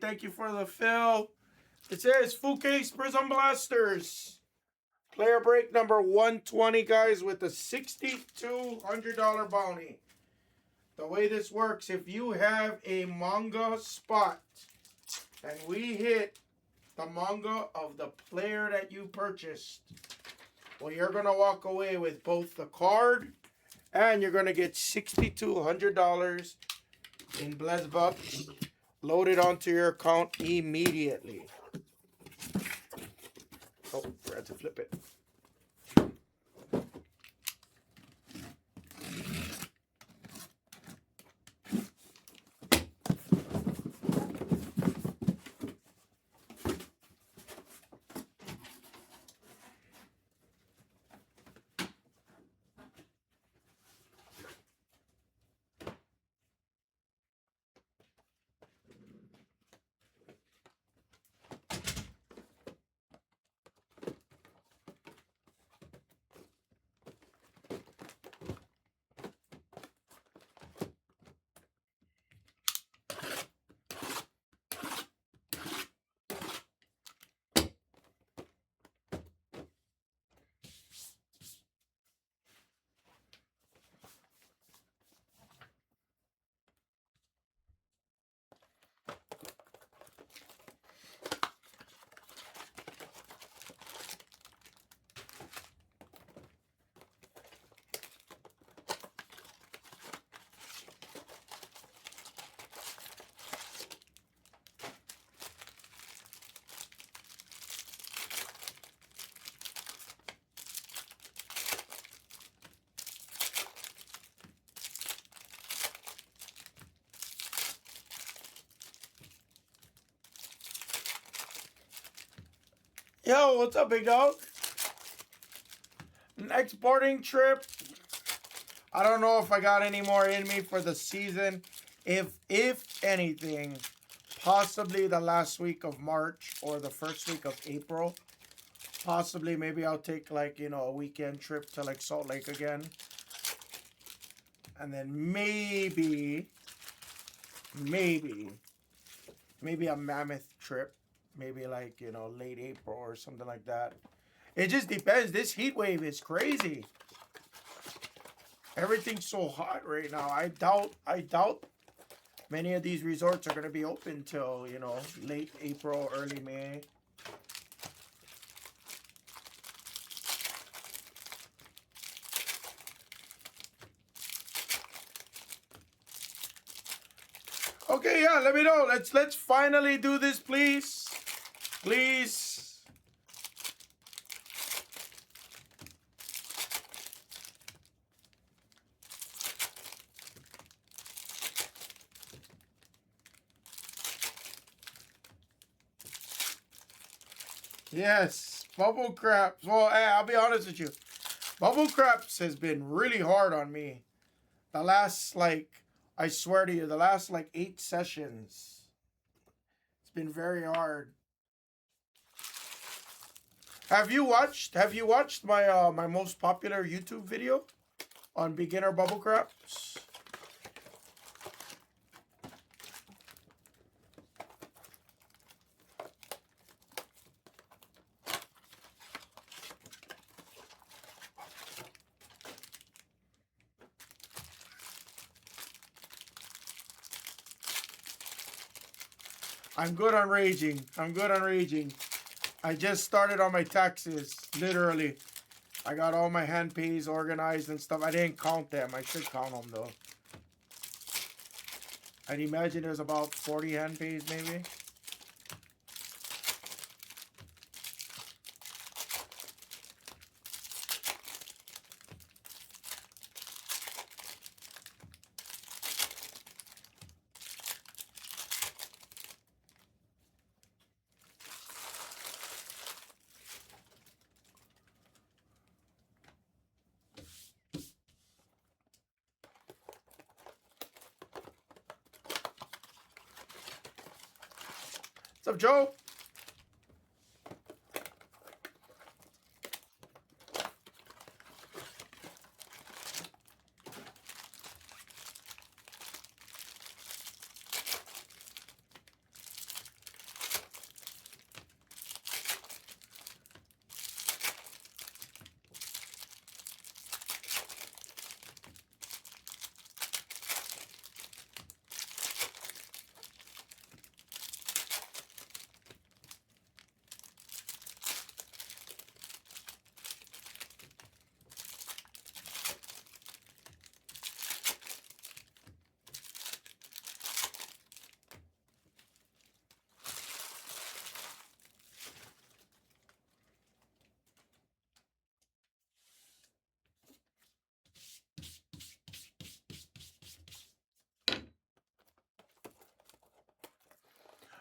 Thank you for the fill. It says full case Prizm Blasters. Player break number 120, guys, with a $6,200 bounty. The way this works, if you have a manga spot and we hit the manga of the player that you purchased, well, you're going to walk away with both the card and you're going to get $6,200 in Blez Bucks loaded onto your account immediately. Oh, forgot to flip it. Yo, what's up, big dog? Next boarding trip. I don't know if I got any more in me for the season. If anything, possibly the last week of March or the first week of April. Possibly, maybe I'll take like, you know, a weekend trip to like Salt Lake again. And then maybe a Mammoth trip. Maybe like, you know, late April or something like that. It just depends. This heat wave is crazy. Everything's so hot right now. I doubt many of these resorts are going to be open till, you know, late April, early May. Okay, yeah, let me know. Let's finally do this, please. Please. Yes, Bubble Craps. Well, hey, I'll be honest with you. Bubble Craps has been really hard on me. The last, like, I swear to you, the last, like, 8 sessions. It's been very hard. Have you watched my my most popular YouTube video on beginner bubble craps? I'm good on raging. I just started on my taxes, literally. I got all my hand pays organized and stuff. I didn't count them. I should count them, though. I'd imagine there's about 40 hand pays, maybe. What's up, Joe?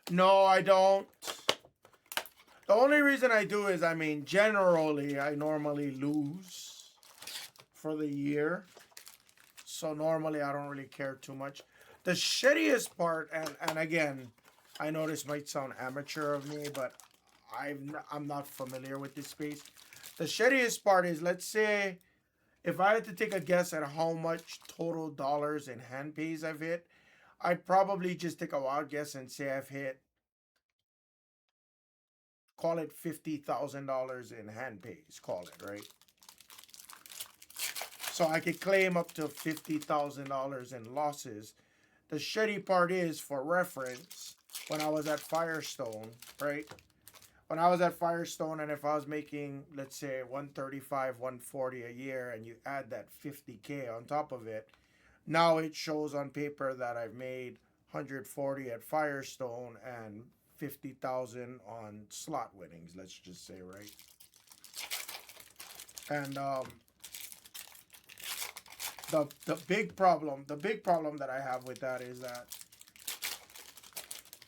No, I don't. The only reason I do is, I mean, generally, I normally lose for the year. So normally, I don't really care too much. The shittiest part, and again, I know this might sound amateur of me, but I'm not familiar with this space. The shittiest part is, let's say, if I had to take a guess at how much total dollars in hand pays I've hit, I'd probably just take a wild guess and say I've hit, call it $50,000 in hand pays, call it, right? So I could claim up to $50,000 in losses. The shitty part is, for reference, when I was at Firestone, right? When I was at Firestone, and if I was making, let's say, 135, 140 a year, and you add that 50K on top of it, now it shows on paper that I've made 140 at Firestone and 50,000 on slot winnings, let's just say, right? And the big problem that I have with that is that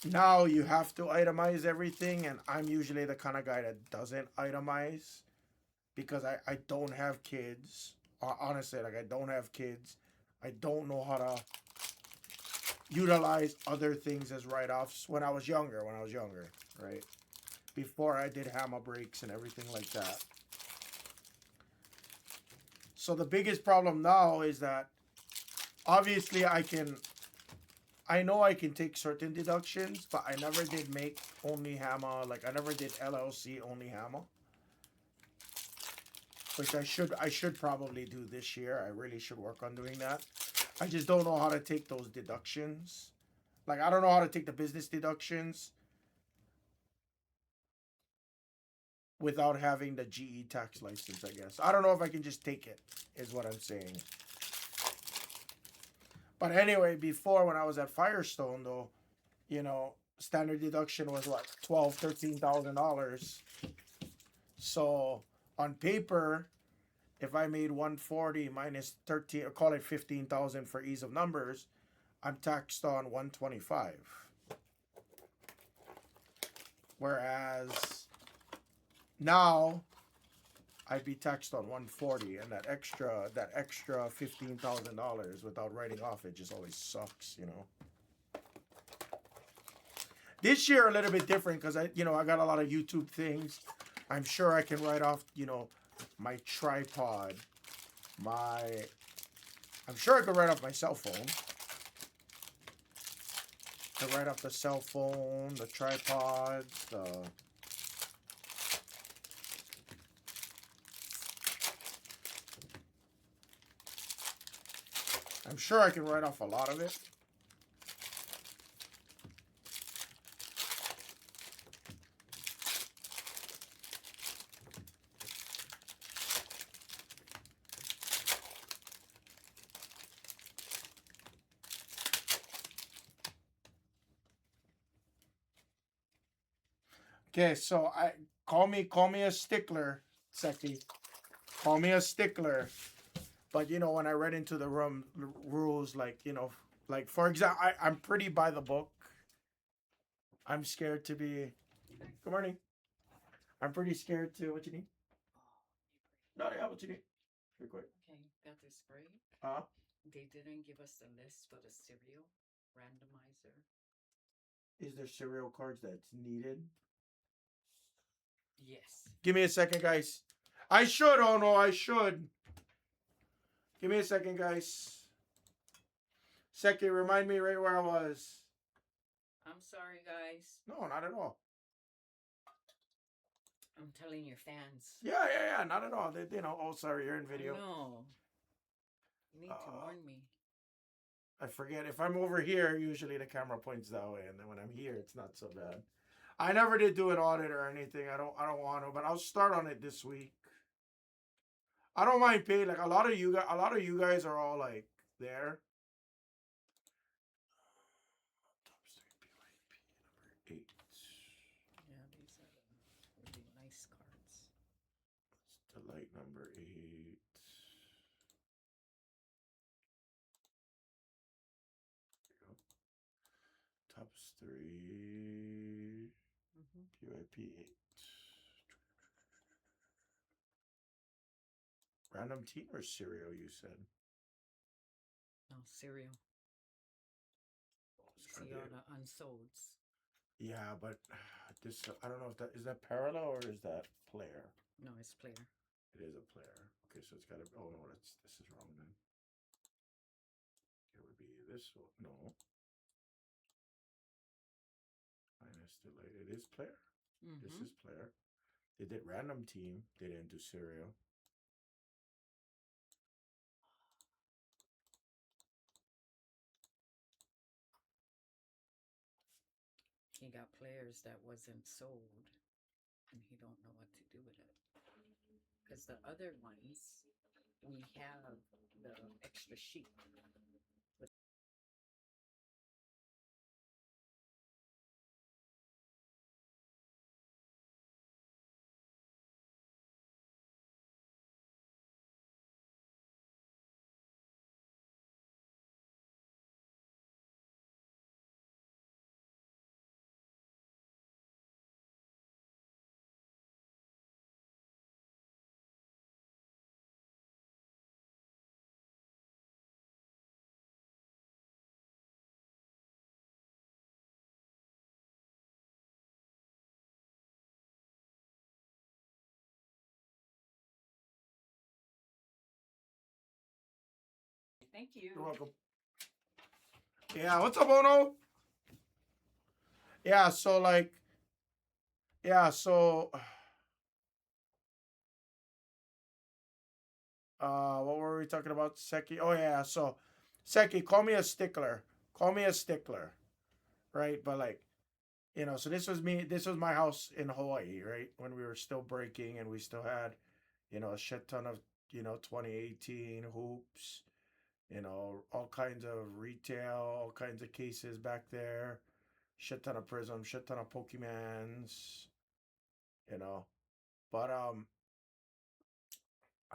now you have to itemize everything, and I'm usually the kind of guy that doesn't itemize because I don't have kids. Honestly, like, I don't have kids. I don't know how to utilize other things as write-offs when I was younger, right? Before I did hammer breaks and everything like that. So the biggest problem now is that obviously I know I can take certain deductions, but I never did make only hammer. Like, I never did LLC only hammer, which I should probably do this year. I really should work on doing that. I just don't know how to take those deductions. Like, I don't know how to take the business deductions without having the GE tax license, I guess. I don't know if I can just take it, is what I'm saying. But anyway, before, when I was at Firestone, though, you know, standard deduction was what, $12,000, $13,000. So on paper, if I made 140 minus 13, or call it 15,000 for ease of numbers, I'm taxed on 125. Whereas now I'd be taxed on 140, and that extra $15,000 without writing off it just always sucks, you know. This year a little bit different because I got a lot of YouTube things. I'm sure I can write off, my tripod, I'm sure I could write off my cell phone. I write off the cell phone, the tripod, I'm sure I can write off a lot of it. Okay, so call me a stickler, Seki. Call me a stickler. But when I read into the rules, like, like, for example, I'm pretty by the book. I'm scared to be. Good morning. I'm pretty scared to. What you need? No, yeah, what you need? Real quick. Okay, got this great. Uh, They didn't give us a list for the cereal randomizer. is there cereal cards that's needed? Yes. Give me a second, guys. I should. Oh no, I should. Give me a second, guys. Second, remind me right where I was. I'm sorry, guys. No, not at all. I'm telling your fans. Yeah, not at all. Oh, sorry, you're in video. No. You need to warn me. I forget. If I'm over here, usually the camera points that way, and then when I'm here, it's not so bad. I never did do an audit or anything. I don't want to, but I'll start on it this week. I don't mind paying. Like, a lot of you guys are all like there. Top 3 PYP number 8. Yeah, these are really nice cards. That's the light number 8. Tops 3. P8. Random team or cereal, you said? No, cereal. See all the unsolds. Yeah, but this, I don't know if that, is that parallel or is that player? No, it's player. It is a player. Okay, so it's got to, oh no, this is wrong then. It would be this one. No. Minus delay. It is player. This is player. They did random team. They didn't do serial. He got players that wasn't sold, and he don't know what to do with it. Because the other ones, we have the extra sheet. Thank you. You're welcome. Yeah, what's up, Ono? Yeah, so like, yeah, so what were we talking about? Seki. Oh yeah, so Seki, call me a stickler. Call me a stickler. Right? But like, you know, so this was me, this was my house in Hawaii, right? When we were still breaking and we still had, you know, a shit ton of, you know, 2018 hoops, you know, all kinds of retail, all kinds of cases back there, shit ton of Prizm, shit ton of Pokemans, you know. But I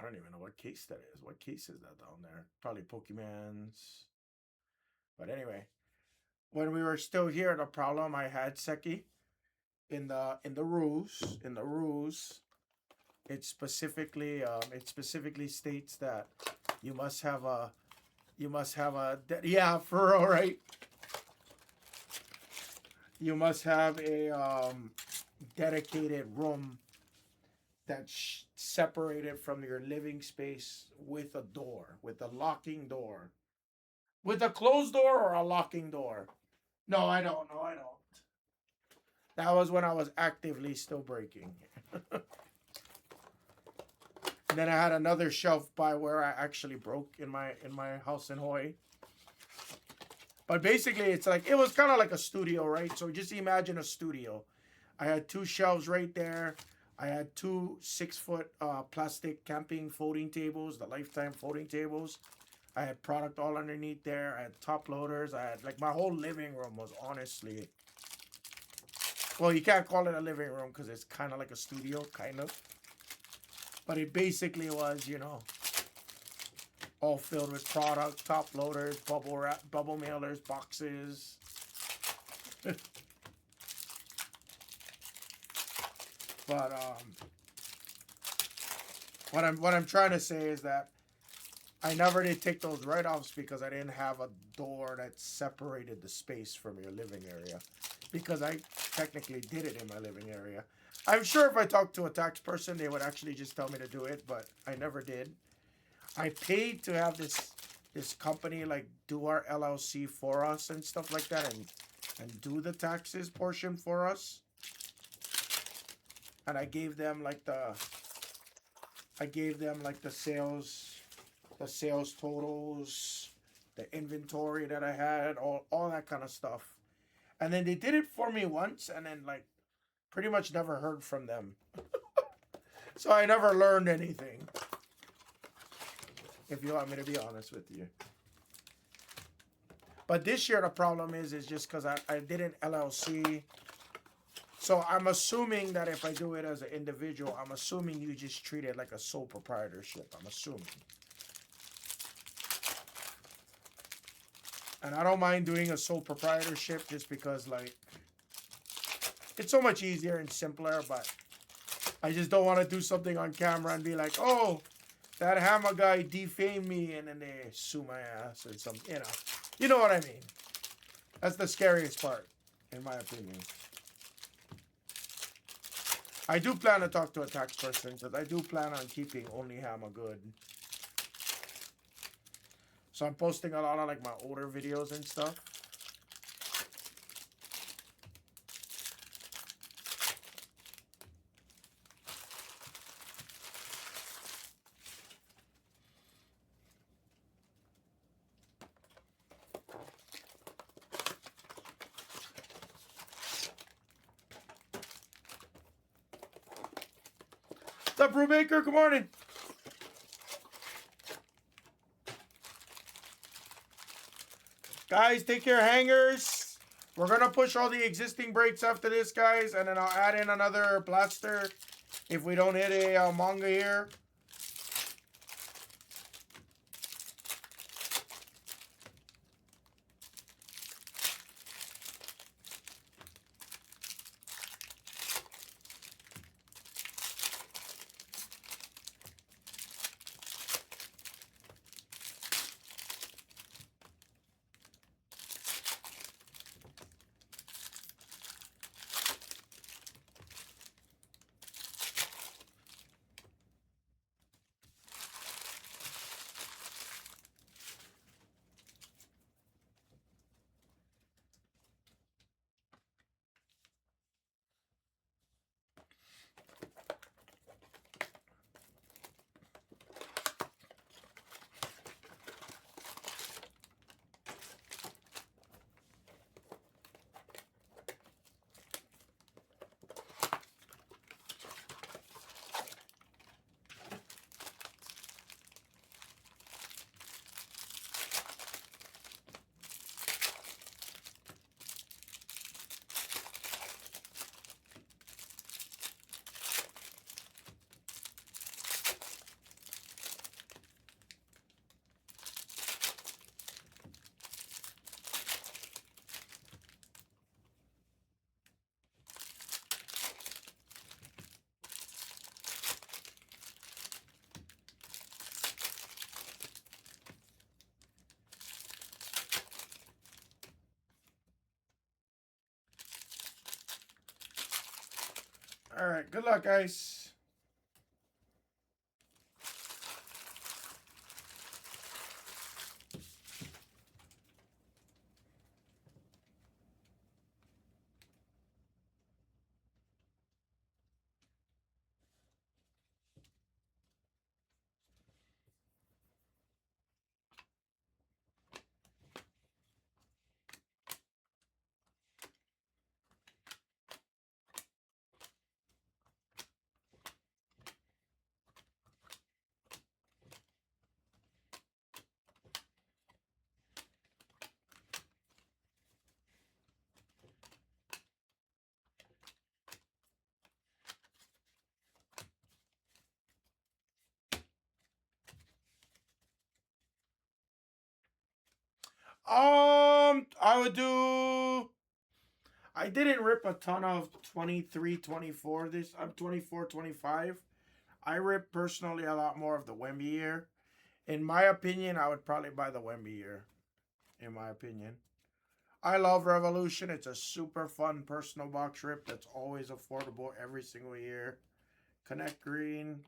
don't even know what case that is. What case is that down there? Probably Pokemans. But anyway, when we were still here, the problem I had Seki in the rules, it specifically states that you must have a yeah, for real, right? You must have a dedicated room that's separated from your living space with a door, with a locking door. With a closed door or a locking door? No, I don't. No, I don't. That was when I was actively still breaking. And then I had another shelf by where I actually broke in my house in Hawaii. But basically, it's like, it was kind of like a studio, right? So just imagine a studio. I had two shelves right there. I had two 6-foot plastic camping folding tables, the Lifetime folding tables. I had product all underneath there. I had top loaders. I had, like, my whole living room was honestly, well, you can't call it a living room because it's kind of like a studio, kind of. But it basically was, you know, all filled with product, top loaders, bubble wrap, bubble mailers, boxes. But what I'm trying to say is that I never did take those write-offs because I didn't have a door that separated the space from your living area. Because I technically did it in my living area. I'm sure if I talked to a tax person, they would actually just tell me to do it, but I never did. I paid to have this company like do our LLC for us and stuff like that, and do the taxes portion for us. And I gave them like the sales totals, the inventory that I had, all that kind of stuff. And then they did it for me once, and then like pretty much never heard from them. So I never learned anything, if you want me to be honest with you. But this year the problem is just because I did an LLC. So I'm assuming that if I do it as an individual, I'm assuming you just treat it like a sole proprietorship. I'm assuming. And I don't mind doing a sole proprietorship just because, like, It's so much easier and simpler, but I just don't want to do something on camera and be like, oh, that Hammer guy defamed me, and then they sue my ass or something, you know. You know what I mean. That's the scariest part, in my opinion. I do plan to talk to a tax person, because I do plan on keeping only Hammer good. So I'm posting a lot of like my older videos and stuff. What's up, Brubaker? Good morning. Guys, take your hangers. We're going to push all the existing breaks after this, guys. And then I'll add in another blaster if we don't hit a manga here. All right, good luck, guys. I would do. I didn't rip a ton of 23, 24 this. I'm 24, 25. I ripped personally a lot more of the Wemby year. In my opinion, I would probably buy the Wemby year. In my opinion, I love Revolution. It's a super fun personal box rip that's always affordable every single year. Connect Green.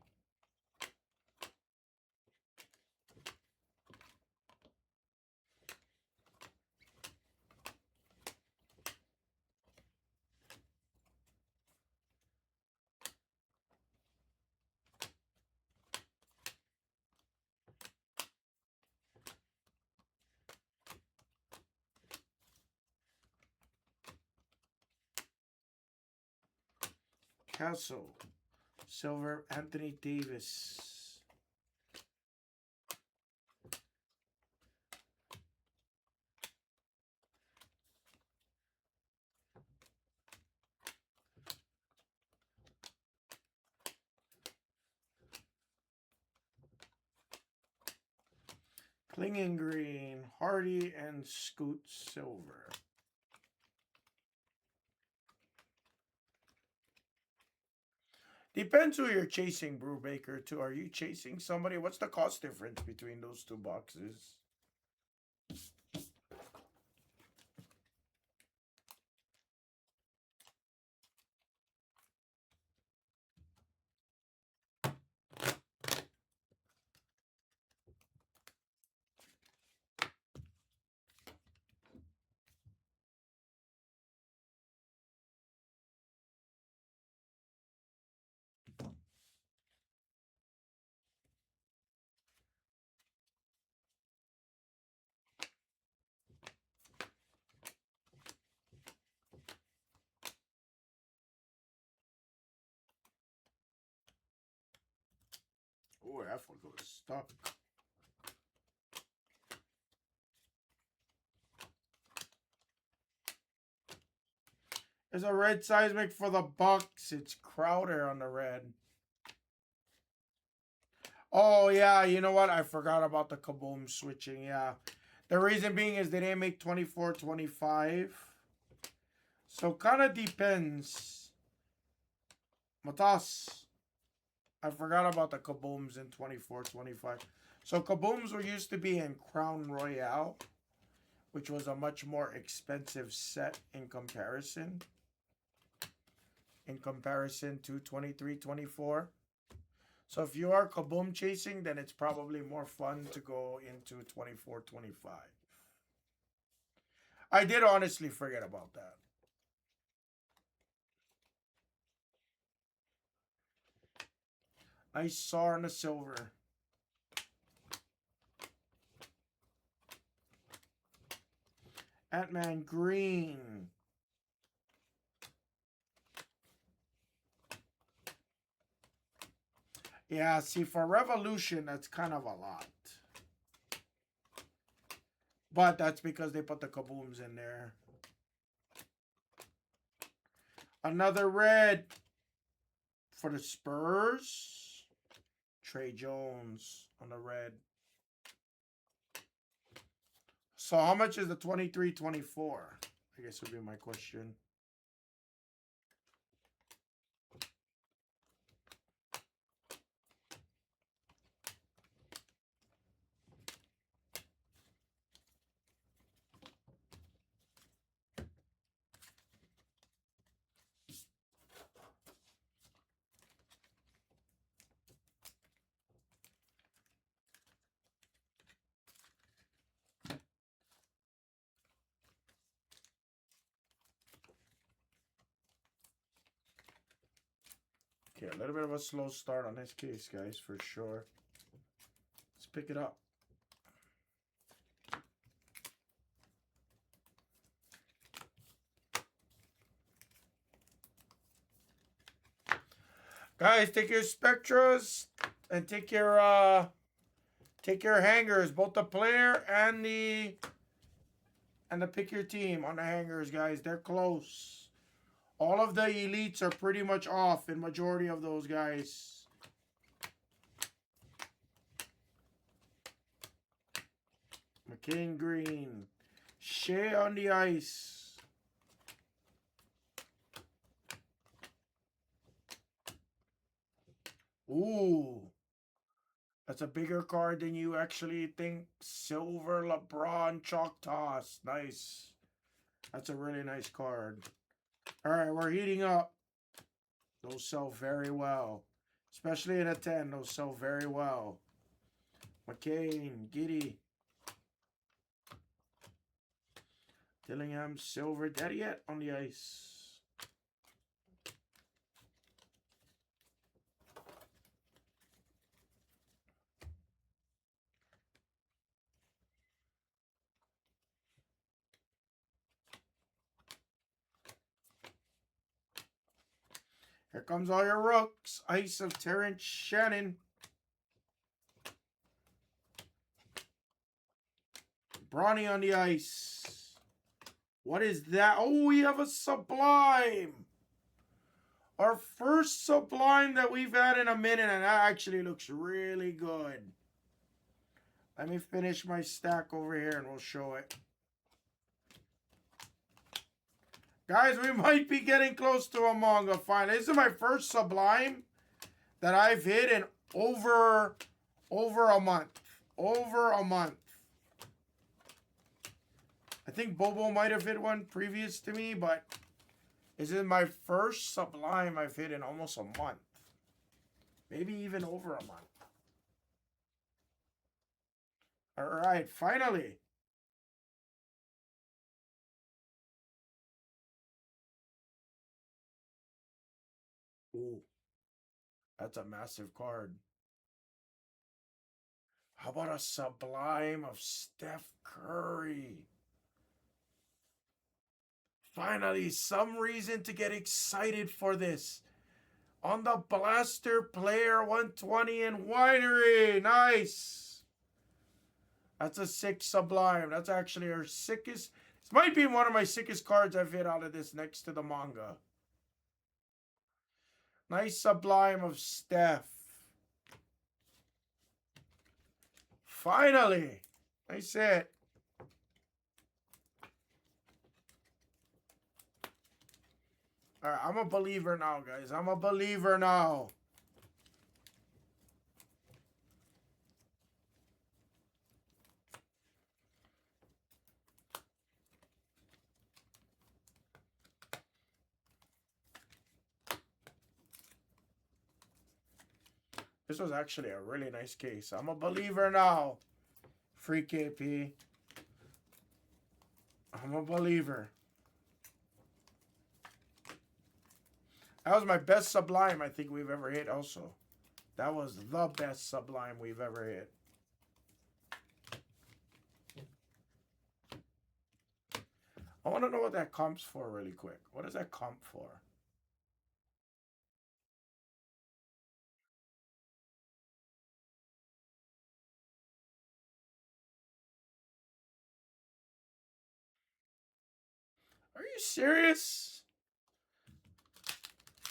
Castle. Silver. Anthony Davis. Clinging Green. Hardy and Scoot Silver. Depends who you're chasing, Brubaker, too. Are you chasing somebody? What's the cost difference between those two boxes? Oh, that one goes stuck. There's a red seismic for the Bucks. It's Crowder on the red. Oh, yeah. You know what? I forgot about the Kaboom switching. Yeah. The reason being is they didn't make 24, 25. So, kind of depends. Matas. I forgot about the Kabooms in 24, 25. So, Kabooms were used to be in Crown Royale, which was a much more expensive set in comparison. To 23, 24. So if you are Kaboom chasing, then it's probably more fun to go into 24, 25. I did honestly forget about that. Nice SAR and a silver. Ant-Man green. Yeah, see, for Revolution, that's kind of a lot. But that's because they put the Kabooms in there. Another red for the Spurs. Trey Jones on the red. So how much is the 23-24? I guess would be my question. Okay, a little bit of a slow start on this case, guys, for sure. Let's pick it up. Guys, take your Spectras and take your hangers, both the player and the pick your team on the hangers, guys. They're close. All of the elites are pretty much off in majority of those guys. McCain green. Shea on the ice. Ooh. That's a bigger card than you actually think. Silver LeBron chalk toss. Nice. That's a really nice card. All right, we're heating up. Those sell very well. Especially in a 10, those sell very well. McCain, Giddy. Dillingham, silver. Dead yet on the ice. Here comes all your rooks. Ice of Terrence Shannon. Brawny on the ice. What is that? Oh, we have a Sublime. Our first Sublime that we've had in a minute, and that actually looks really good. Let me finish my stack over here and we'll show it. Guys, we might be getting close to a manga finally. This is my first Sublime that I've hit in over a month. Over a month. I think Bobo might have hit one previous to me, but this is my first Sublime I've hit in almost a month. Maybe even over a month. All right, finally. Ooh, that's a massive card. How about a Sublime of Steph Curry? Finally, some reason to get excited for this. On the Blaster Player 120 in Winery. Nice. That's a 6 Sublime. That's actually our sickest. This might be one of my sickest cards I've hit out of this next to the manga. Nice Sublime of Steph. Finally. Nice hit. All right, I'm a believer now, guys. I'm a believer now. This was actually a really nice case. I'm a believer now. Free KP. I'm a believer. That was my best Sublime I think we've ever hit also. That was the best Sublime we've ever hit. I want to know what that comps for really quick. What is that comp for? Are you serious?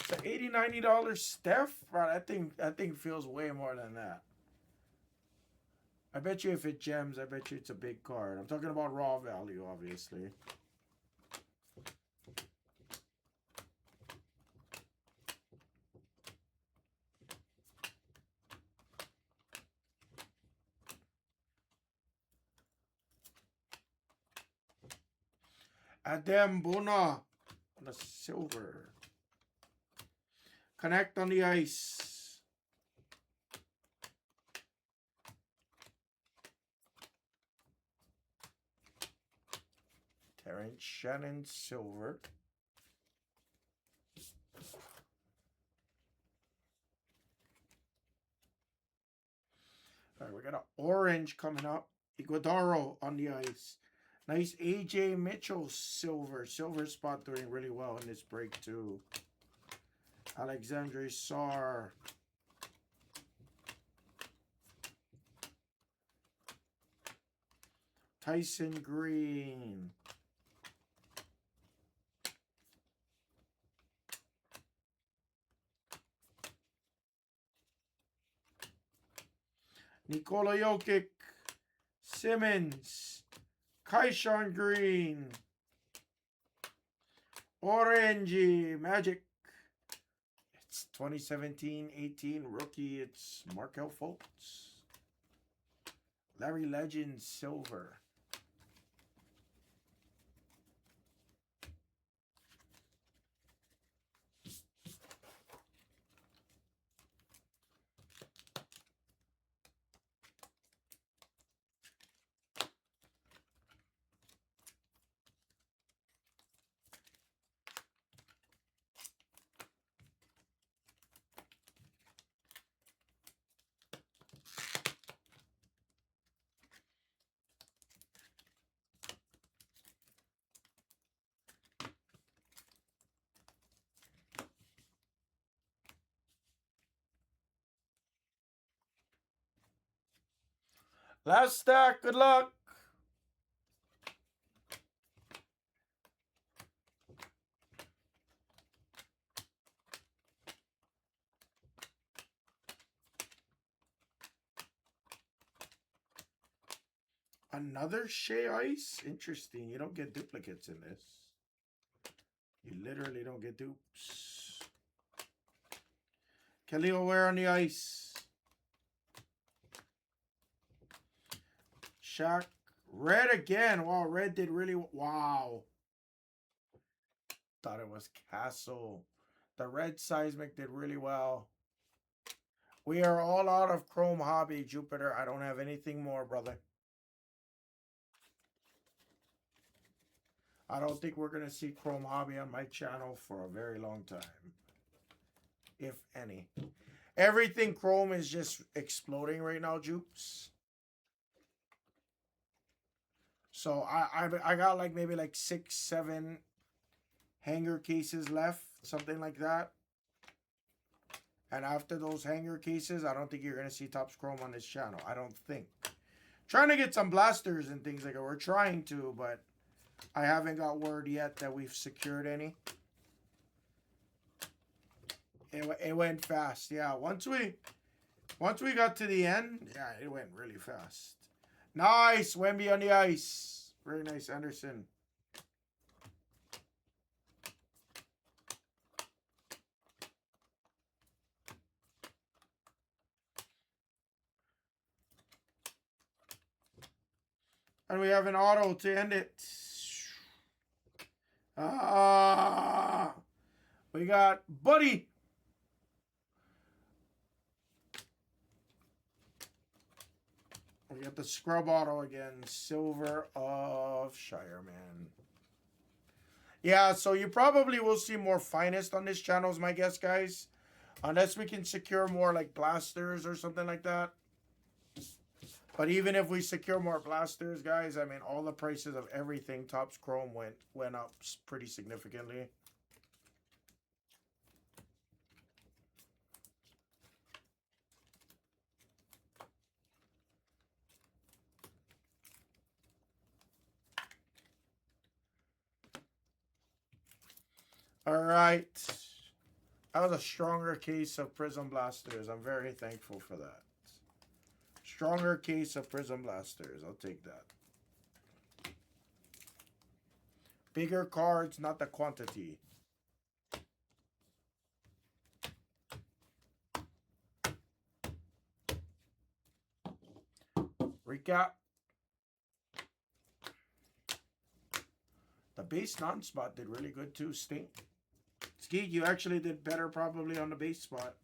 The $80, $90 Steph? Bro, that thing feels way more than that. I bet you if it gems, I bet you it's a big card. I'm talking about raw value, obviously. Adem Bona on the silver. Connect on the ice. Terrence Shannon silver. All right, we got an orange coming up. Iguodaro on the ice. Nice AJ Mitchell silver. Silver spot doing really well in this break too. Alexandre Sarr. Tyson Green. Nikola Jokic. Simmons. Kaishan Green. Orangey Magic. It's 2017-18 rookie. It's Markelle Fultz. Larry Legend silver. Last stack. Good luck. Another Shea Ice? Interesting. You don't get duplicates in this. You literally don't get dupes. Khalil Ware on the ice. Shaq. Red again. Wow, red did really... Wow. Thought it was Castle. The red seismic did really well. We are all out of Chrome Hobby, Jupiter. I don't have anything more, brother. I don't think we're going to see Chrome Hobby on my channel for a very long time. If any. Everything Chrome is just exploding right now, Jupes. So I got like maybe like 6, 7 hanger cases left. Something like that. And after those hanger cases, I don't think you're going to see Topps Chrome on this channel. I don't think. Trying to get some blasters and things like that. We're trying to, but I haven't got word yet that we've secured any. It went fast. Yeah, once we got to the end, yeah, it went really fast. Nice. Wemby on the ice. Very nice, Anderson. And we have an auto to end it. We got Buddy. We got the scrub auto again. Silver of Shireman. Yeah, so you probably will see more finest on this channel is my guess, guys. Unless we can secure more like blasters or something like that. But even if we secure more blasters, guys, I mean, all the prices of everything Topps Chrome went up pretty significantly. All right. That was a stronger case of Prizm Blasters. I'm very thankful for that. Stronger case of Prizm Blasters. I'll take that. Bigger cards, not the quantity. Recap. The base non-spot did really good too. Stink. Skeet, you actually did better probably on the base spot.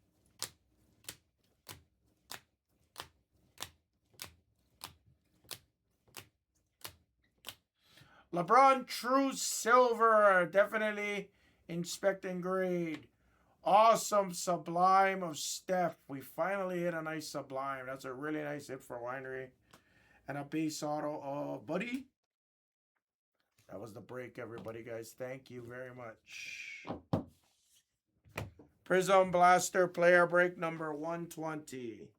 LeBron True Silver. Definitely inspect and grade. Awesome Sublime of Steph. We finally hit a nice Sublime. That's a really nice hit for Winery. And a base auto of Buddy. That was the break, everybody, guys. Thank you very much. Prizm Blaster player break number 120.